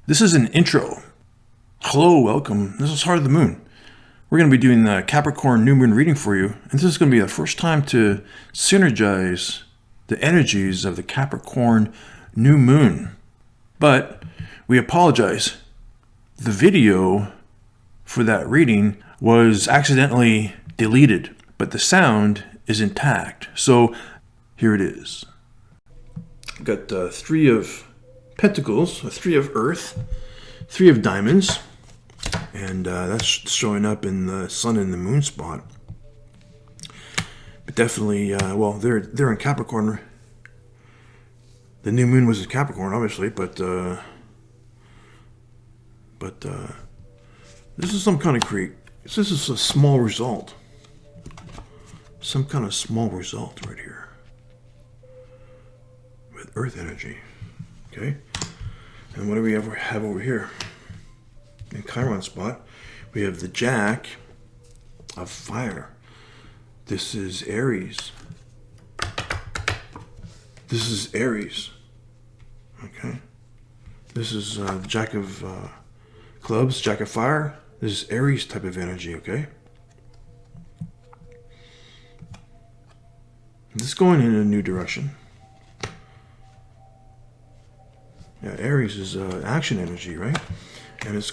This is an intro. Hello, welcome. This is Heart of the Moon. We're going to be doing the Capricorn New Moon reading for you. And this is going to be the first time to synergize the energies of the Capricorn New Moon. But we apologize. The video for that reading was accidentally deleted, but the sound is intact. So here it is. I've got 3 of Pentacles, 3 of Earth, 3 of Diamonds, and that's showing up in the Sun and the Moon spot. But definitely, well, they're in Capricorn. The new moon was in Capricorn, obviously, but this is some kind of this is a small result. Some kind of small result right here with Earth energy. Okay, and what do we ever have over here? In Chiron spot, we have the Jack of Fire. This is Aries. This is Aries. Okay, this is Jack of Clubs, Jack of Fire. This is Aries type of energy. Okay, this is going in a new direction. Yeah, Aries is action energy, right? And this is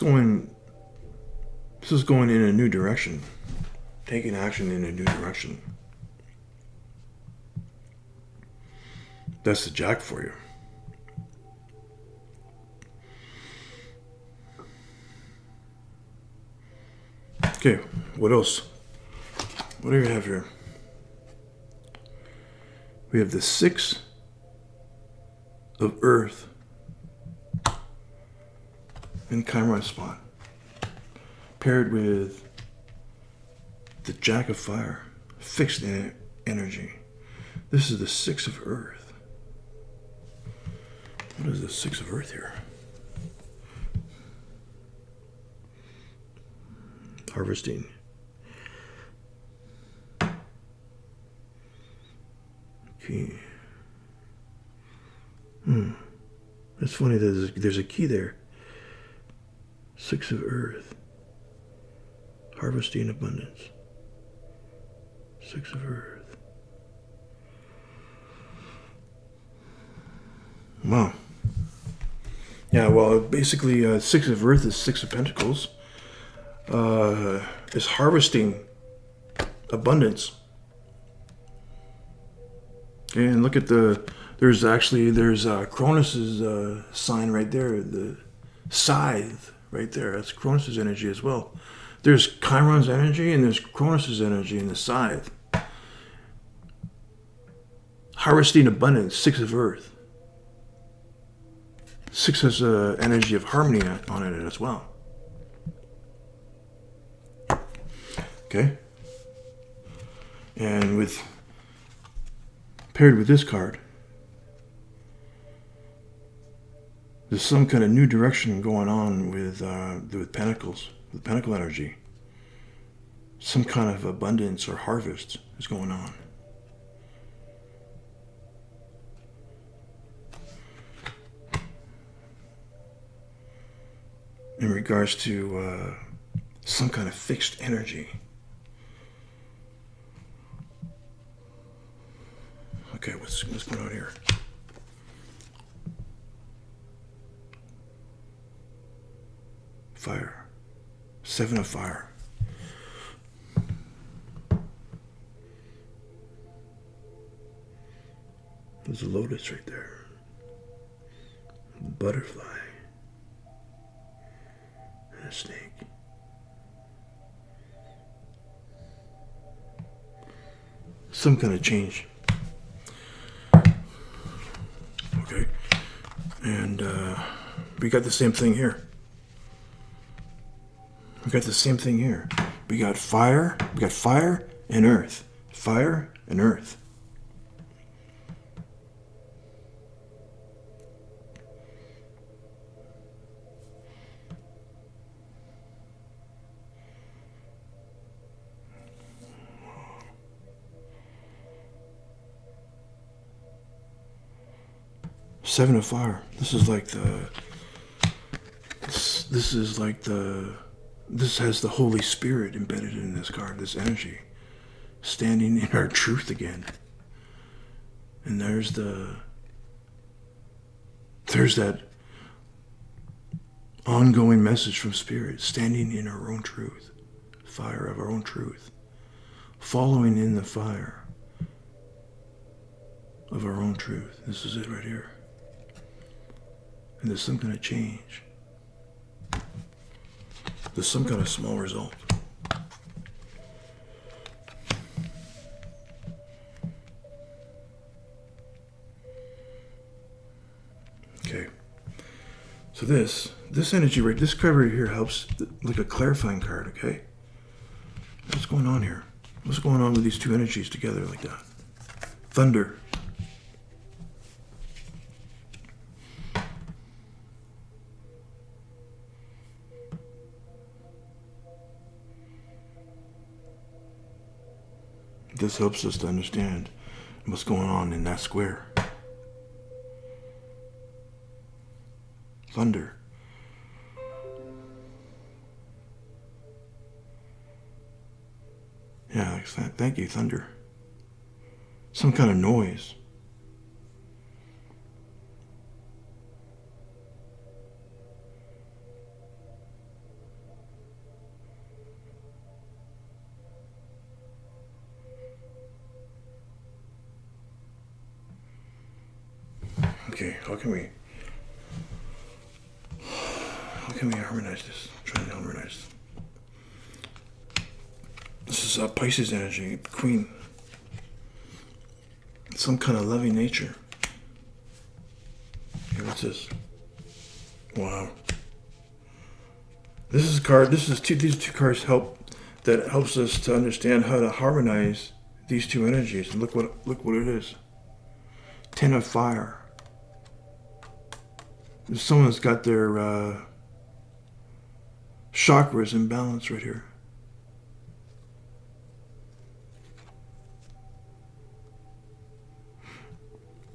going in a new direction. Taking action in a new direction. That's the Jack for you. Okay, what else? What do we have here? We have the 6 of Earth in Chiron spot, paired with the Jack of Fire, fixed energy. This is the 6 of Earth. What is the 6 of Earth here? Harvesting. Okay. It's funny that there's a key there. 6 of Earth. Harvesting abundance. 6 of Earth. Wow. Yeah, well, basically, 6 of Earth is 6 of Pentacles. Is harvesting abundance. Okay, and look at there's Cronus's sign right there, the scythe right there. That's Cronus's energy as well. There's Chiron's energy and there's Cronus's energy in the scythe. Harvesting abundance, 6 of Earth. 6 has energy of harmony on it as well. Okay, and paired with this card, there's some kind of new direction going on with Pentacles, with Pentacle energy. Some kind of abundance or harvest is going on. In regards to some kind of fixed energy. Okay, what's going on here? Fire. 7 of Fire. There's a lotus right there. Butterfly. And a snake. Some kind of change. Okay. And we got the same thing here. We got the same thing here. We got fire. We got fire and earth. Fire and earth. Seven of Fire. This is like the this is like this has the Holy Spirit embedded in this card, this energy, standing in our truth again. And there's that ongoing message from Spirit, standing in our own truth, fire of our own truth, following in the fire of our own truth. This is it right here. And there's some kind of change. There's some kind of small result. Okay. So this energy right, this card right here helps, like a clarifying card, okay? What's going on here? What's going on with these two energies together like that? Thunder. This helps us to understand what's going on in that square. Thunder. Yeah, thank you, thunder. Some kind of noise. Okay, how can we harmonize this? I'm trying to harmonize. This is Pisces energy, Queen. Some kind of loving nature. Okay, what's this? Wow. This is a card. These two cards helps us to understand how to harmonize these two energies. And look what it is. Ten of Fire. Someone's got their chakras in balance right here.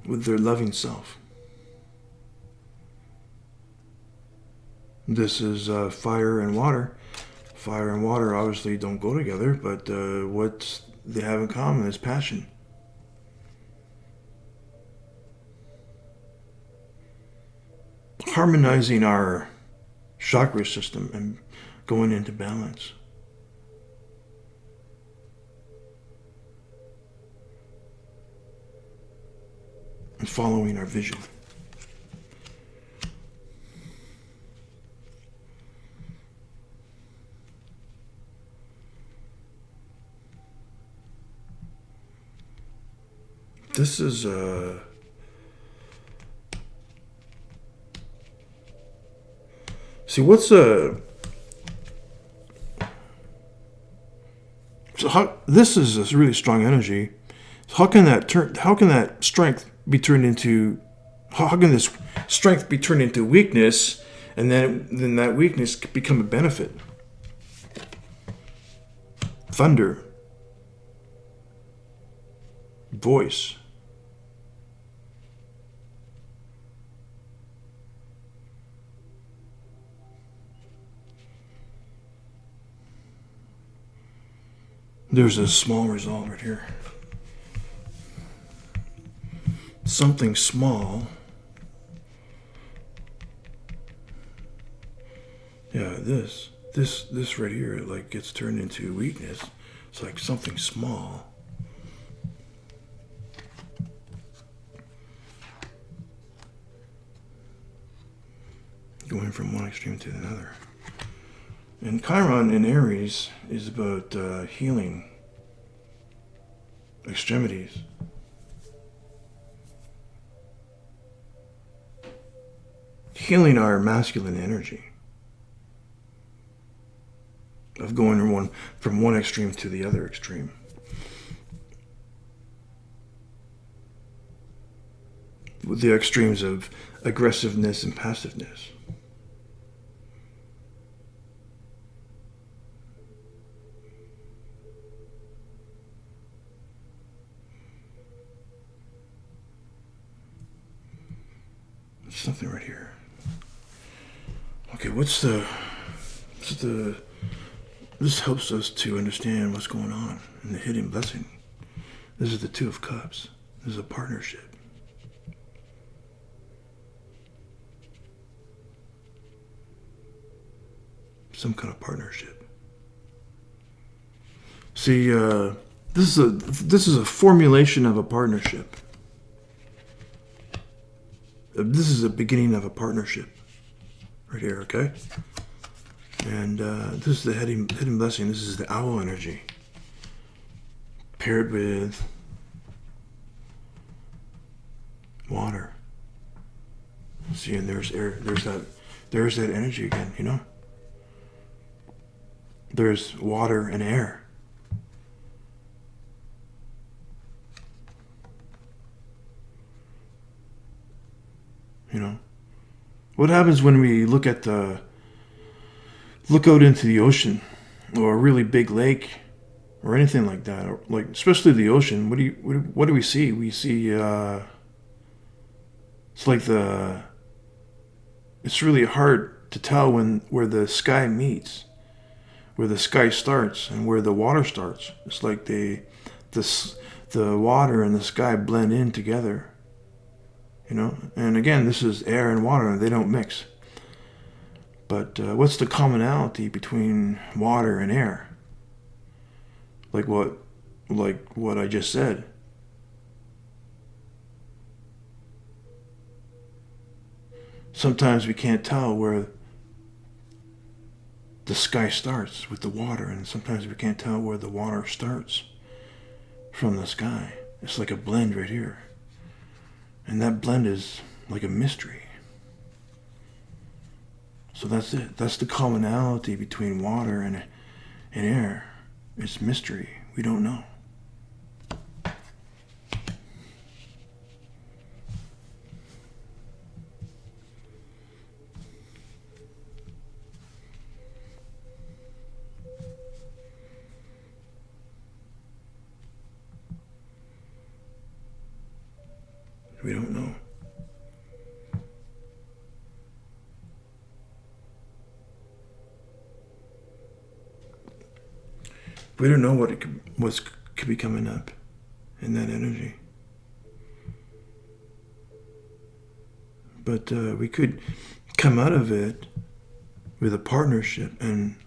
With their loving self. This is fire and water. Fire and water obviously don't go together, but what they have in common is passion. Harmonizing our chakra system and going into balance. And following our vision. This is see, what's so how this is a really strong energy. So how can that strength be turned into, how can this strength be turned into weakness, and then that weakness could become a benefit? Thunder. Voice. There's a small result right here. Something small. Yeah, this right here, like, gets turned into weakness. It's like something small. Going from one extreme to another. And Chiron in Aries is about healing extremities. Healing our masculine energy. Of going from one extreme to the other extreme. With the extremes of aggressiveness and passiveness. Something right here. Okay. Okay, this helps us to understand what's going on in the hidden blessing. This is the Two of Cups. This is a partnership. Some kind of partnership. See, this is a formulation of a partnership. This is the beginning of a partnership. Right here, okay? And this is the hidden blessing. This is the owl energy. Paired with water. See, and there's air. There's that energy again, you know? There's water and air. You know? What happens when we look out into the ocean or a really big lake or anything like that, or like especially the ocean? What do we see? We see it's really hard to tell where the sky meets, where the sky starts and where the water starts. It's like the water and the sky blend in together. You know, and again, this is air and water, and they don't mix. But what's the commonality between water and air? Like what I just said. Sometimes we can't tell where the sky starts with the water, and sometimes we can't tell where the water starts from the sky. It's like a blend right here. And that blend is like a mystery. So that's it. That's the commonality between water and air. It's mystery. We don't know. We don't know. We don't know what could be coming up in that energy. But we could come out of it with a partnership and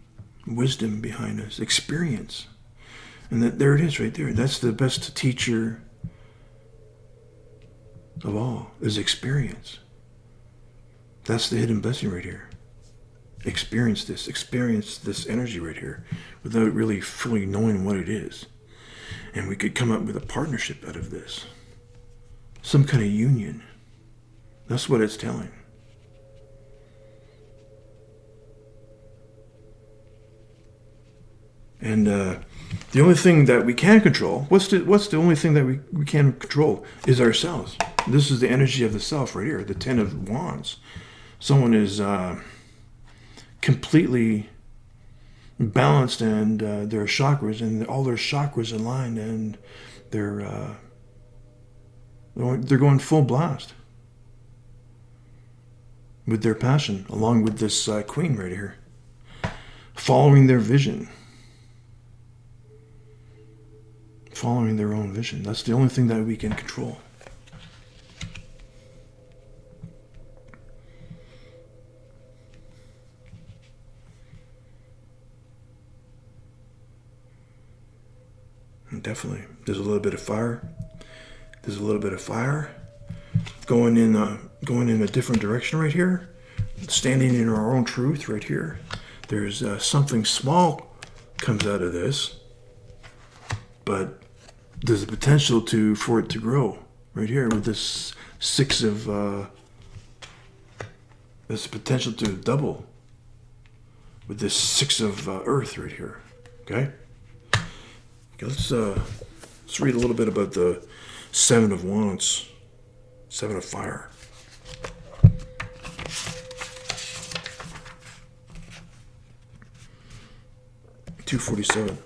wisdom behind us, experience. And there it is right there. That's the best teacher of all, is experience. That's the hidden blessing right here. Experience this energy right here without really fully knowing what it is. And we could come up with a partnership out of this. Some kind of union. That's what it's telling. And the only thing that we can control, what's the only thing that we can control is ourselves. This is the energy of the self right here, the Ten of Wands. Someone is completely balanced, and their chakras, and all their chakras aligned, and they're going full blast with their passion, along with this queen right here, following their vision, following their own vision. That's the only thing that we can control. And definitely, there's a little bit of fire. There's a little bit of fire going in a different direction right here. Standing in our own truth right here. There's something small comes out of this, but there's a potential for it to grow right here with this six of. There's potential to double with this six of earth right here. Okay. Okay, let's read a little bit about the Seven of Wands, Seven of Fire. $247.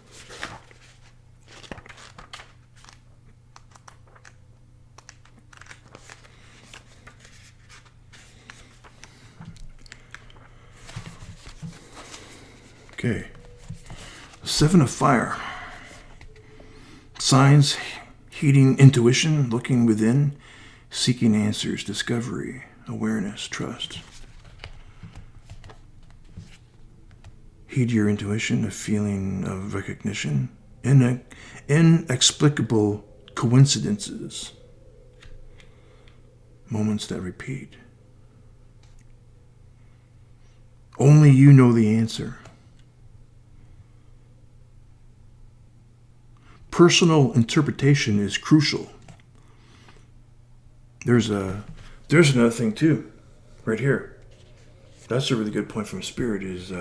Okay. Seven of Fire. Signs, heeding intuition, looking within, seeking answers, discovery, awareness, trust. Heed your intuition, a feeling of recognition, inexplicable coincidences, moments that repeat. Only you know the answer. Personal interpretation is crucial. There's another thing too, right here. That's a really good point from Spirit. Is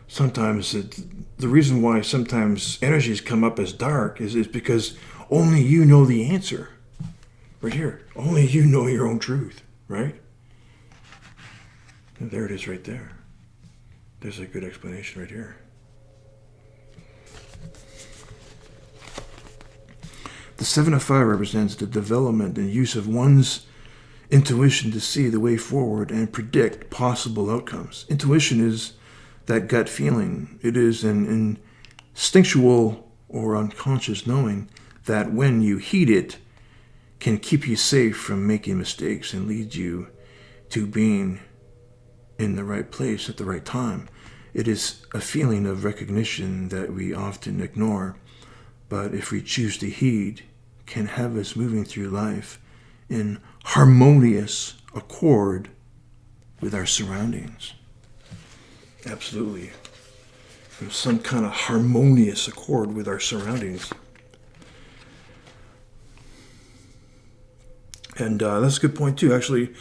sometimes the reason why sometimes energies come up as dark is because only you know the answer. Right here, only you know your own truth, right? And there it is, right there. There's a good explanation right here. The Seven of Fire represents the development and use of one's intuition to see the way forward and predict possible outcomes. Intuition is that gut feeling. It is an instinctual or unconscious knowing that when you heed it, can keep you safe from making mistakes and lead you to being in the right place at the right time. It is a feeling of recognition that we often ignore, but if we choose to heed, can have us moving through life in harmonious accord with our surroundings. Absolutely. In some kind of harmonious accord with our surroundings. And that's a good point too. Actually,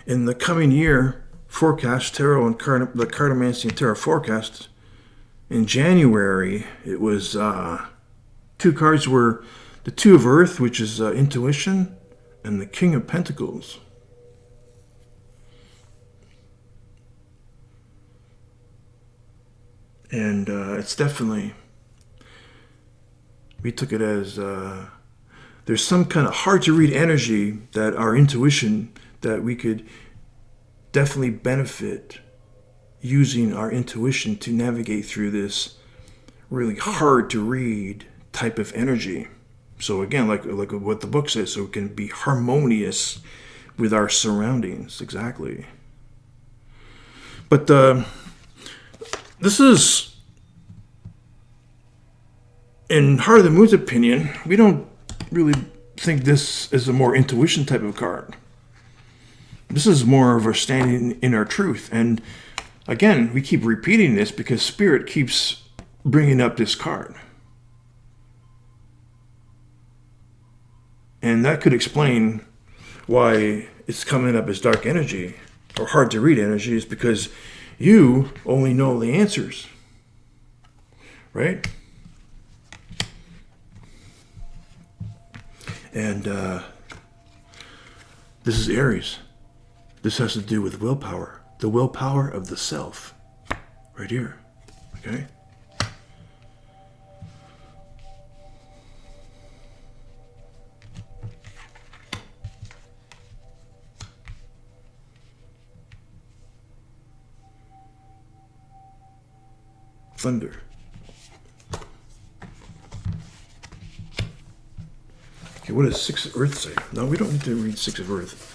in the coming year forecast, tarot and the cartomancy and tarot forecast, in January, it was two cards were the Two of Earth, which is intuition, and the King of Pentacles. And it's definitely, we took it as there's some kind of hard to read energy that our intuition, that we could definitely benefit using our intuition to navigate through this really hard to read type of energy. So again, like what the book says, so it can be harmonious with our surroundings. Exactly. But this is, in Heart of the Moon's opinion, we don't really think this is a more intuition type of card. This is more of our standing in our truth. And again, we keep repeating this because Spirit keeps bringing up this card. And that could explain why it's coming up as dark energy or hard to read energy, is because you only know the answers, right? And this is Aries. This has to do with willpower, the willpower of the self, right here, okay? Thunder. Okay, what does Six of Earth say? No, we don't need to read Six of Earth.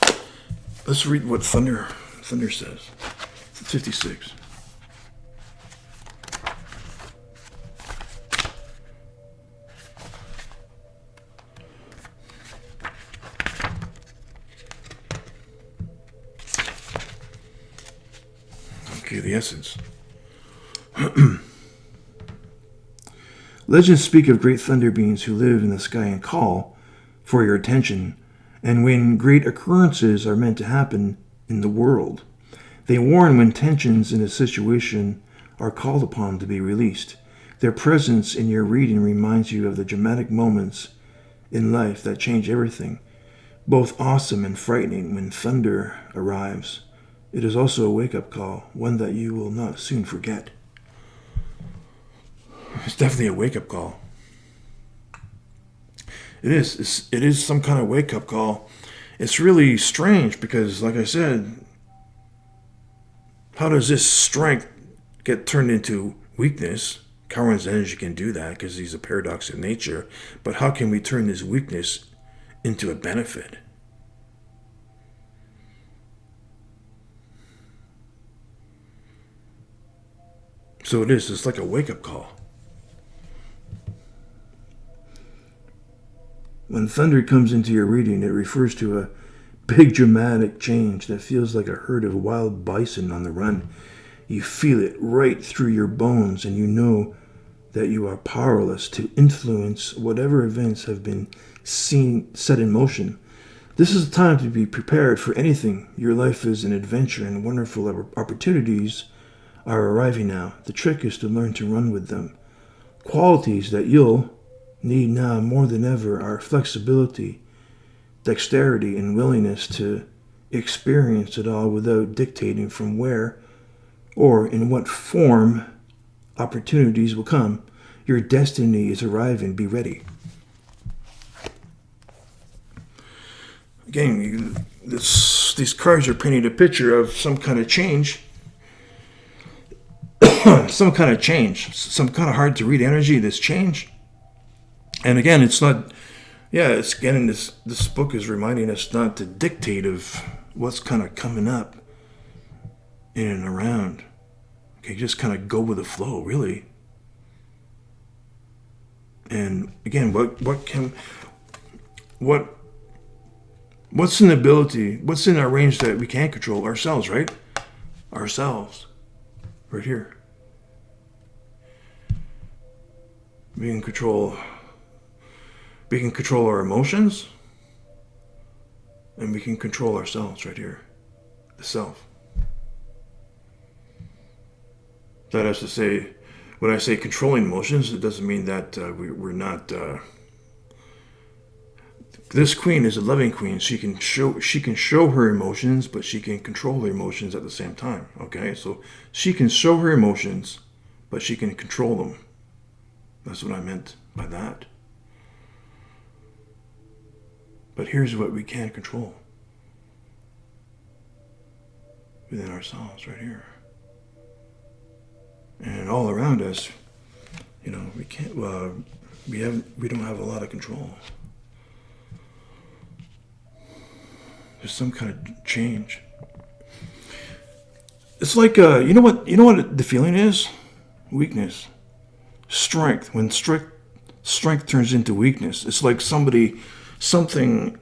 Let's read what Thunder says. 56. Okay, the essence. Legends speak of great thunder beings who live in the sky and call for your attention, and when great occurrences are meant to happen in the world. They warn when tensions in a situation are called upon to be released. Their presence in your reading reminds you of the dramatic moments in life that change everything, both awesome and frightening when thunder arrives. It is also a wake-up call, one that you will not soon forget. It's definitely a wake-up call. It is. It is some kind of wake-up call. It's really strange because, like I said, how does this strength get turned into weakness. Chiron's energy can do that because he's a paradox of nature. But how can we turn this weakness into a benefit? So it's like a wake-up call. When thunder comes into your reading, it refers to a big dramatic change that feels like a herd of wild bison on the run. You feel it right through your bones, and you know that you are powerless to influence whatever events have been set in motion. This is the time to be prepared for anything. Your life is an adventure, and wonderful opportunities are arriving now. The trick is to learn to run with them. Qualities that you'll need now more than ever are flexibility, dexterity, and willingness to experience it all without dictating from where or in what form opportunities will come. Your destiny is arriving. Be ready. Again, these cards are painting a picture of some kind of change. Some kind of hard to read energy, this change. And again, it's not, this book is reminding us not to dictate of what's kind of coming up in and around. Okay, just kind of go with the flow, really. And again, what's in our range that we can't control? Ourselves, right? Ourselves. Right here. We can control our emotions, and we can control ourselves right here, the self. That has to say, when I say controlling emotions, it doesn't mean that we're not. This queen is a loving queen. She can show her emotions, but she can control her emotions at the same time. Okay, so she can show her emotions, but she can control them. That's what I meant by that. But here's what we can't control within ourselves, right here, and all around us. We can't. We don't have a lot of control. There's some kind of change. It's like you know what the feeling is? Weakness. Strength. When strength turns into weakness, it's like something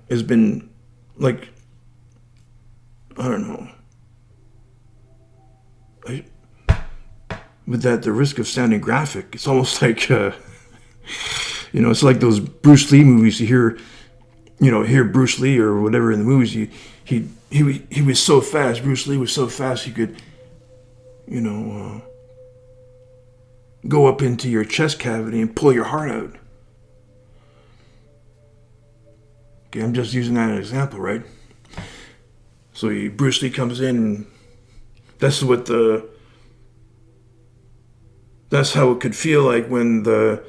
has been, like, I don't know. With that, the risk of sounding graphic, it's almost like it's like those Bruce Lee movies. You hear Bruce Lee or whatever in the movies. He was so fast. Bruce Lee was so fast he could, go up into your chest cavity and pull your heart out. Okay, I'm just using that as an example, right? So Bruce Lee comes in, and that's how it could feel like when the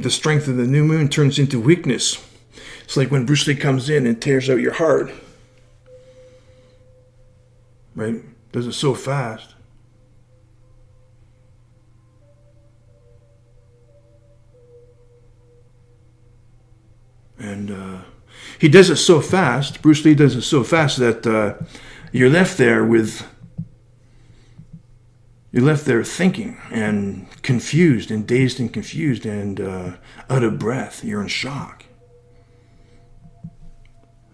strength of the new moon turns into weakness. It's like when Bruce Lee comes in and tears out your heart, right? Does it so fast. And he does it so fast, Bruce Lee does it so fast that you're left there thinking and confused and dazed and confused and out of breath. You're in shock.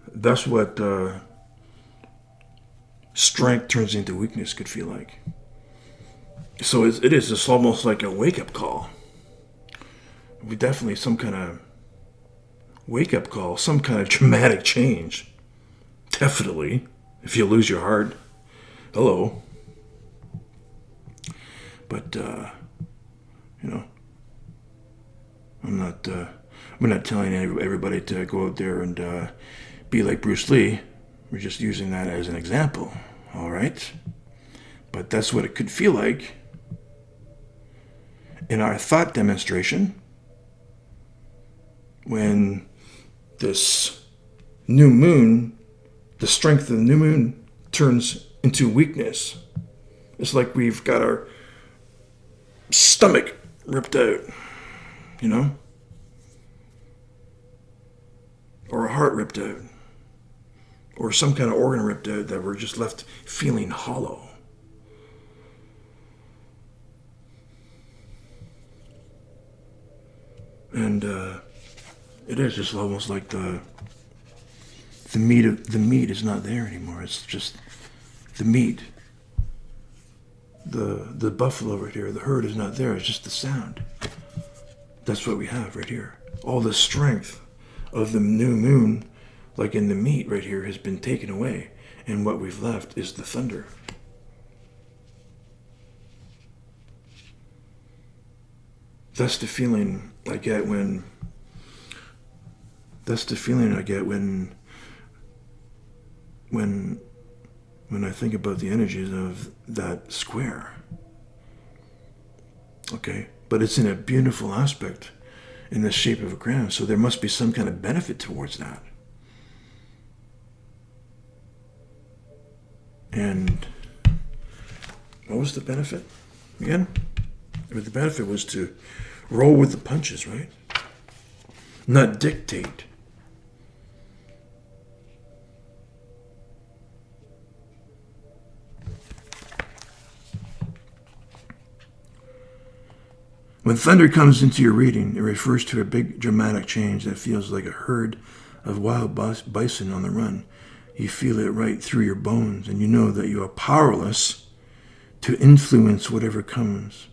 That's what strength turns into weakness could feel like. So it is just almost like a wake-up call. We definitely some kind of wake-up call, some kind of dramatic change. Definitely. If you lose your heart, hello. But we're not telling everybody to go out there and be like Bruce Lee. We're just using that as an example, all right? But that's what it could feel like in our thought demonstration when this new moon, the strength of the new moon, turns into weakness. It's like we've got stomach ripped out, you know? Or a heart ripped out. Or some kind of organ ripped out that we're just left feeling hollow. And it is just almost like the meat is not there anymore. It's just the meat. The buffalo right here, the herd is not there. It's just the sound. That's what we have right here. All the strength of the new moon, like in the meat right here, has been taken away. And what we've left is the thunder. That's the feeling I get when I think about the energies of that square. Okay? But it's in a beautiful aspect in the shape of a crown, so there must be some kind of benefit towards that. And what was the benefit again? The benefit was to roll with the punches, right? Not dictate. When thunder comes into your reading, it refers to a big dramatic change that feels like a herd of wild bison on the run. You feel it right through your bones, and you know that you are powerless to influence whatever comes,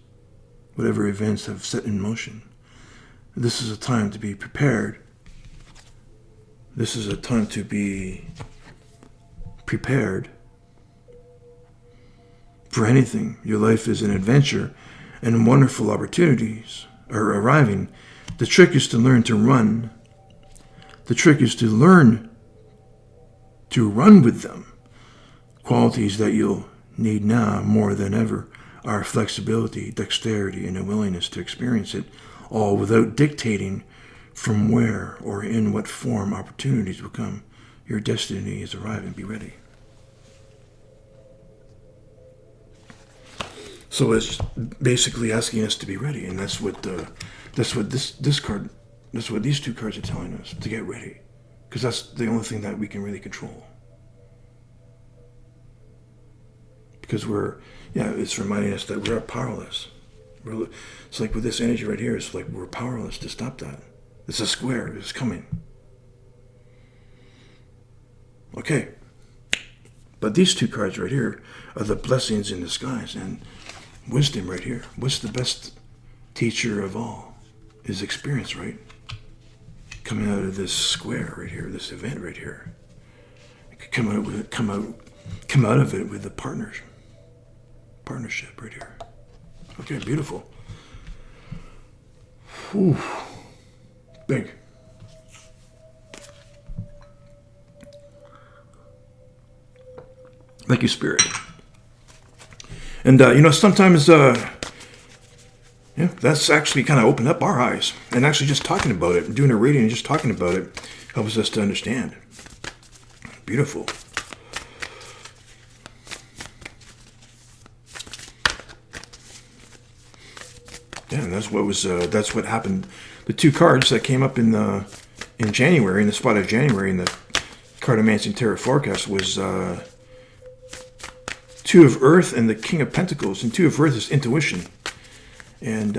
whatever events have set in motion. This is a time to be prepared. This is a time to be prepared for anything. Your life is an adventure, and wonderful opportunities are arriving. The trick is to learn to run. The trick is to learn to run with them. Qualities that you'll need now more than ever are flexibility, dexterity, and a willingness to experience it all without dictating from where or in what form opportunities will come. Your destiny is arriving. Be ready. So it's basically asking us to be ready, and that's what these two cards are telling us, to get ready, because that's the only thing that we can really control. Because it's reminding us that we're powerless. It's like with this energy right here, it's like we're powerless to stop that. It's a square. It's coming. Okay. But these two cards right here are the blessings in disguise, and wisdom right here. What's the best teacher of all? Is experience, right? Coming out of this square right here, this event right here. You could come out of it with a partnership right here. Okay, beautiful. Whew. Big. Thank you, Spirit. And, sometimes, that's actually kind of opened up our eyes. And actually just talking about it, doing a reading and just talking about it helps us to understand. Beautiful. Yeah, that's what happened. The two cards that came up in January, in the spot of January, in the Cartomancy Tarot Forecast was Two of Earth and the King of Pentacles. And Two of Earth is intuition. And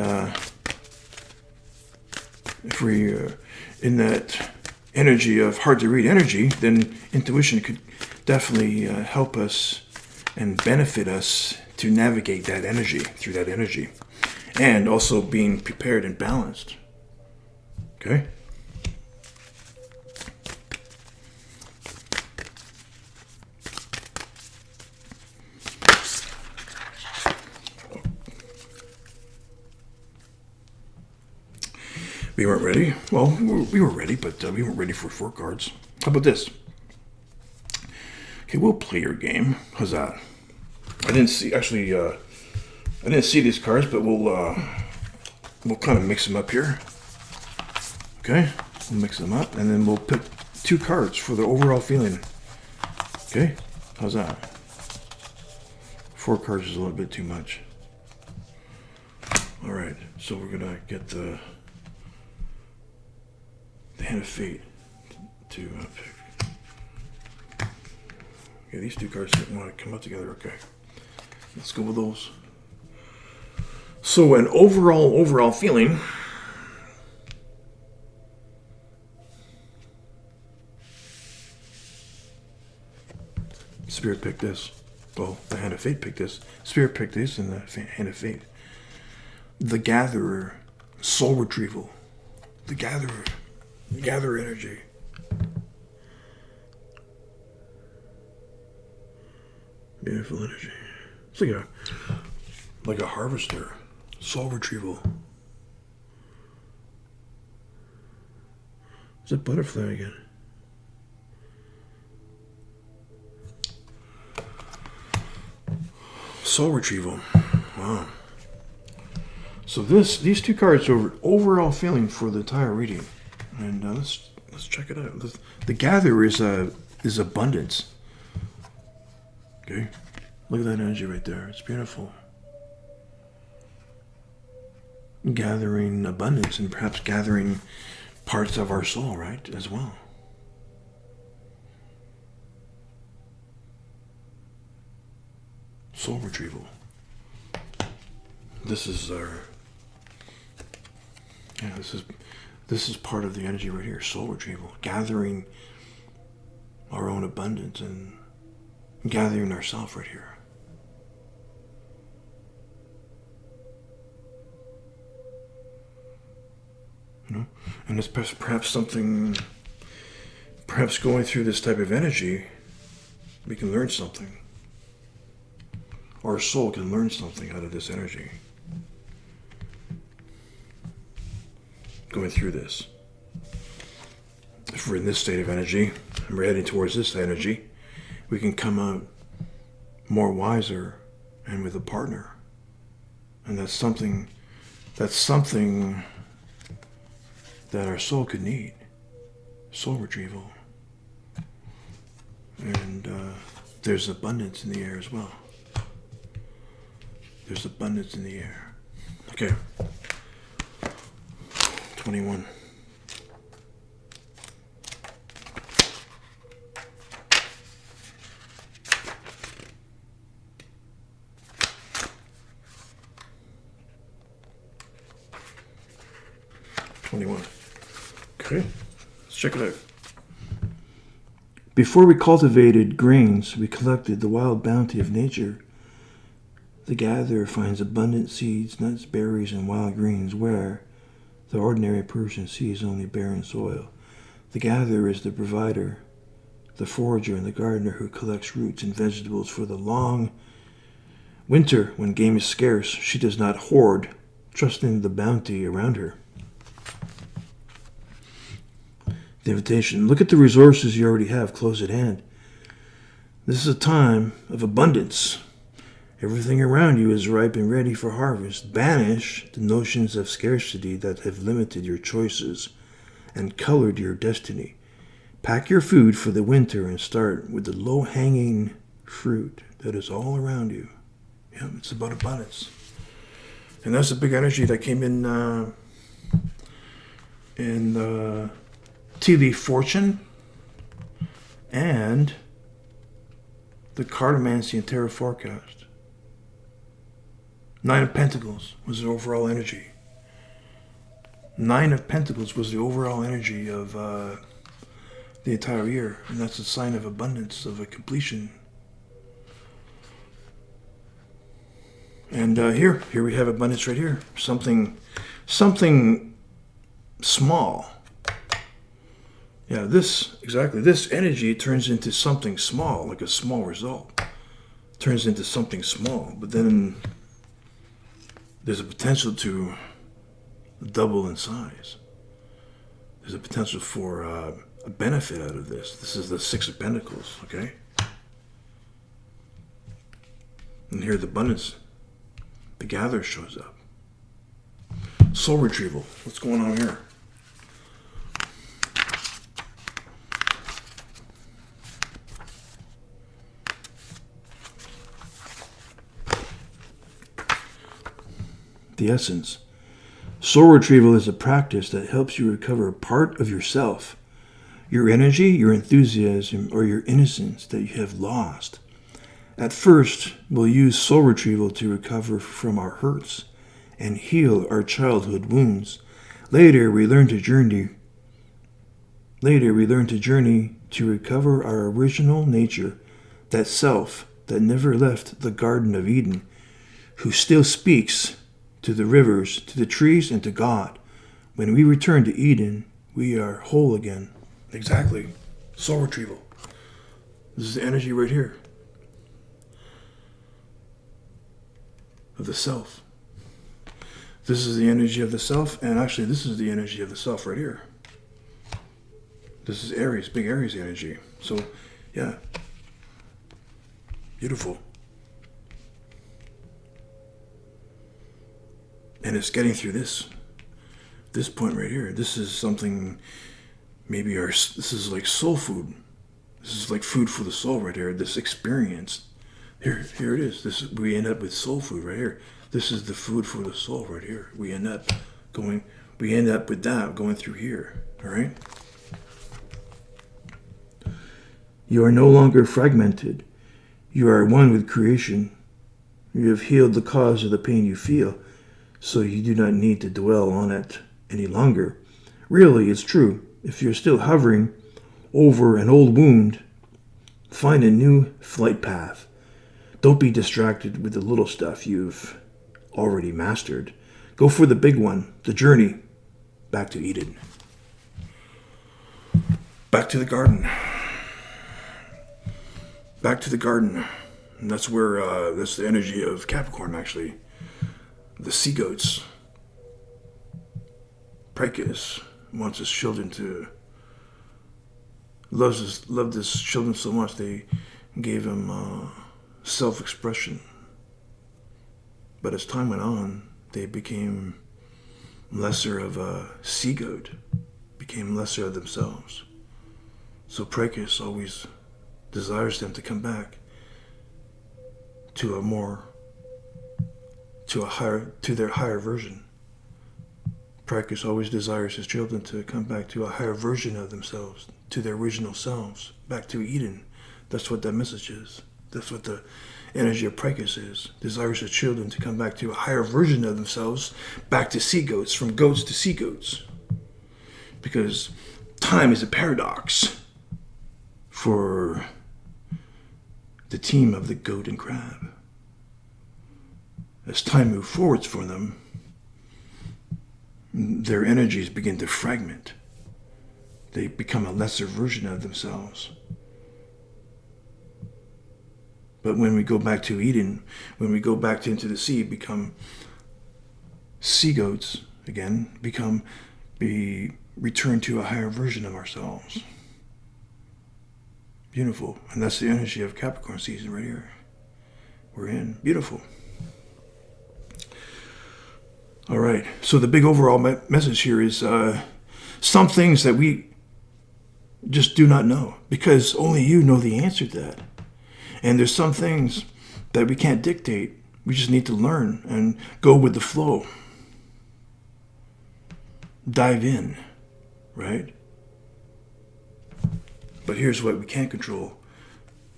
if we're in that energy of hard to read energy, then intuition could definitely help us and benefit us to navigate that energy, through that energy. And also being prepared and balanced. Okay? We weren't ready. Well, we were ready, but we weren't ready for 4 cards. How about this? Okay, we'll play your game. How's that? I didn't see these cards, but we'll kind of mix them up here. Okay, we'll mix them up, and then we'll pick 2 cards for the overall feeling. Okay, how's that? 4 cards is a little bit too much. All right, so we're gonna get the Hand of Fate to pick. Okay, these two cards want to come out together. Okay, let's go with those. So an overall feeling. Spirit picked this. Well, the Hand of Fate picked this. Spirit picked this, and the Hand of Fate. The Gatherer, Soul Retrieval. The Gatherer. Gather energy. Beautiful energy. It's like a harvester. Soul retrieval. It's a butterfly again. Soul retrieval. Wow. So these two cards are overall feeling for the entire reading. And let's check it out. The Gatherer is abundance. Okay, look at that energy right there. It's beautiful. Gathering abundance and perhaps gathering parts of our soul, right, as well. Soul retrieval. This is our. Yeah, this is part of the energy right here, soul retrieval, gathering our own abundance and gathering ourselves right here. You know, and it's perhaps something, perhaps going through this type of energy, we can learn something. Our soul can learn something out of this energy. Going through this. If we're in this state of energy and we're heading towards this energy, we can come out more wiser and with a partner. And that's something that our soul could need. Soul retrieval. And there's abundance in the air as well. There's abundance in the air. Okay. 21. Okay, let's check it out. Before we cultivated grains, we collected the wild bounty of nature. The gatherer finds abundant seeds, nuts, berries, and wild greens where the ordinary person sees only barren soil. The gatherer is the provider, the forager, and the gardener who collects roots and vegetables for the long winter when game is scarce. She does not hoard, trusting the bounty around her. The invitation. Look at the resources you already have close at hand. This is a time of abundance. Everything around you is ripe and ready for harvest. Banish the notions of scarcity that have limited your choices and colored your destiny. Pack your food for the winter and start with the low-hanging fruit that is all around you. Yeah, it's about abundance. And that's a big energy that came in Tea Leaf Fortune and the Cartomancy and Tarot Forecast. 9 of Pentacles was the overall energy. 9 of Pentacles was the overall energy of the entire year. And that's a sign of abundance, of a completion. And here we have abundance right here. Something small. Yeah, this energy turns into something small, like a small result. Turns into something small, but then there's a potential to double in size. There's a potential for a benefit out of this. This is the 6 of Pentacles, okay? And here the abundance, the gatherer shows up. Soul retrieval, what's going on here? The essence. Soul retrieval is a practice that helps you recover part of yourself, your energy, your enthusiasm, or your innocence that you have lost. At first, we'll use soul retrieval to recover from our hurts and heal our childhood wounds. Later, we learn to journey to recover our original nature, that self that never left the Garden of Eden, who still speaks to the rivers, to the trees, and to God. When we return to Eden, we are whole again. Exactly. Soul retrieval. This is the energy right here of the self. This is the energy of the self, and actually this is the energy of the self right here. This is Aries, big Aries energy. So, yeah. Beautiful. And it's getting through this point right here. This is something, this is like soul food. This is like food for the soul right here. This experience. Here it is. We end up with soul food right here. This is the food for the soul right here. We end up with that going through here. All right? You are no longer fragmented. You are one with creation. You have healed the cause of the pain you feel, so you do not need to dwell on it any longer. Really, it's true. If you're still hovering over an old wound, find a new flight path. Don't be distracted with the little stuff you've already mastered. Go for the big one, the journey back to Eden. Back to the garden. Back to the garden. And that's where, that's the energy of Capricorn, actually. The sea goats. Praetus wants his children to loved his children so much they gave him self-expression. But as time went on, they became lesser of a sea goat, became lesser of themselves. So Praetus always desires them to come back to their higher version. Praetus always desires his children to come back to a higher version of themselves, to their original selves, back to Eden. That's what that message is. That's what the energy of Praetus is. Desires his children to come back to a higher version of themselves, back to sea goats, from goats to sea goats. Because time is a paradox for the team of the goat and crab. As time moves forwards for them, their energies begin to fragment. They become a lesser version of themselves. But when we go back to Eden, when we go back into the sea, become sea goats again, be returned to a higher version of ourselves. Beautiful. And that's the energy of Capricorn season right here. We're in. Beautiful. All right. So the big overall message here is some things that we just do not know, because only you know the answer to that. And there's some things that we can't dictate. We just need to learn and go with the flow. Dive in, right? But here's what we can't control.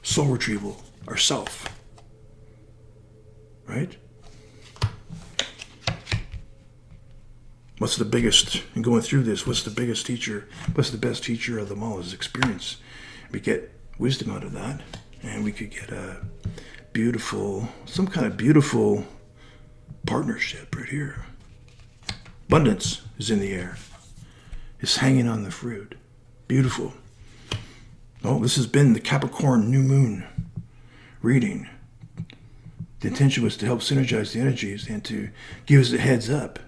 Soul retrieval, ourself. Right? What's the biggest, in going through this, what's the biggest teacher, what's the best teacher of them all is experience. We get wisdom out of that, and we could get some kind of beautiful partnership right here. Abundance is in the air. It's hanging on the fruit. Beautiful. Oh, this has been the Capricorn New Moon reading. The intention was to help synergize the energies and to give us a heads up.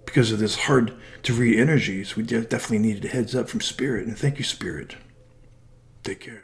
Because of this hard to read energies, we definitely needed a heads up from Spirit. And thank you, Spirit. Take care.